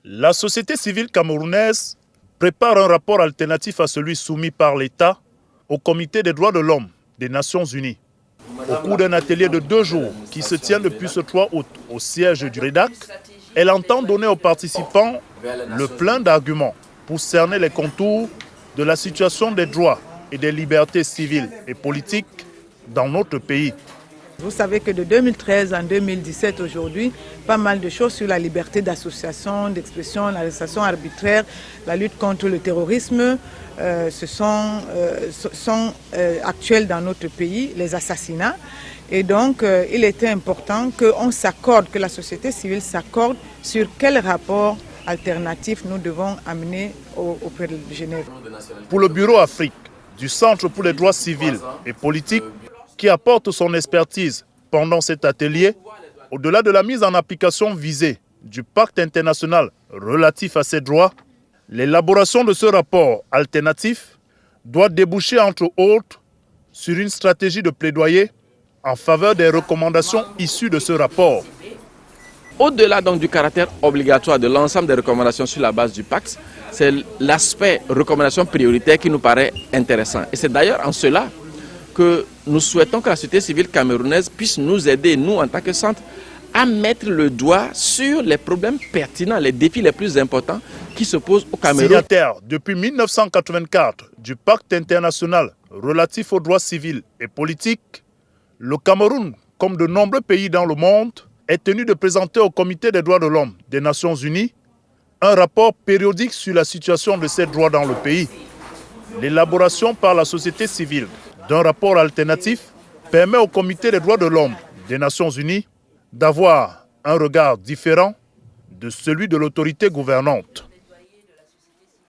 La société civile camerounaise prépare un rapport alternatif à celui soumis par l'État au Comité des droits de l'homme des Nations Unies. Au cours d'un atelier de 2 jours qui se tient depuis ce 3 août au siège du REDAC, elle entend donner aux participants le plein d'arguments pour cerner les contours de la situation des droits et des libertés civiles et politiques dans notre pays. Vous savez que de 2013 à 2017 aujourd'hui, pas mal de choses sur la liberté d'association, d'expression, l'arrestation arbitraire, la lutte contre le terrorisme sont actuelles dans notre pays, les assassinats. Et donc, il était important qu'on s'accorde, que la société civile s'accorde sur quel rapport alternatif nous devons amener auprès de Genève. Pour le Bureau Afrique du Centre pour les droits civils et politiques, qui apporte son expertise pendant cet atelier, au-delà de la mise en application visée du pacte international relatif à ces droits, l'élaboration de ce rapport alternatif doit déboucher entre autres sur une stratégie de plaidoyer en faveur des recommandations issues de ce rapport. Au-delà donc du caractère obligatoire de l'ensemble des recommandations sur la base du pacte, c'est l'aspect recommandation prioritaire qui nous paraît intéressant. Et c'est d'ailleurs en cela que nous souhaitons que la société civile camerounaise puisse nous aider, nous en tant que centre, à mettre le doigt sur les problèmes pertinents, les défis les plus importants qui se posent au Cameroun. Signataire depuis 1984 du pacte international relatif aux droits civils et politiques, le Cameroun, comme de nombreux pays dans le monde, est tenu de présenter au Comité des droits de l'homme des Nations Unies un rapport périodique sur la situation de ces droits dans le pays. L'élaboration par la société civile d'un rapport alternatif permet au Comité des droits de l'homme des Nations Unies d'avoir un regard différent de celui de l'autorité gouvernante.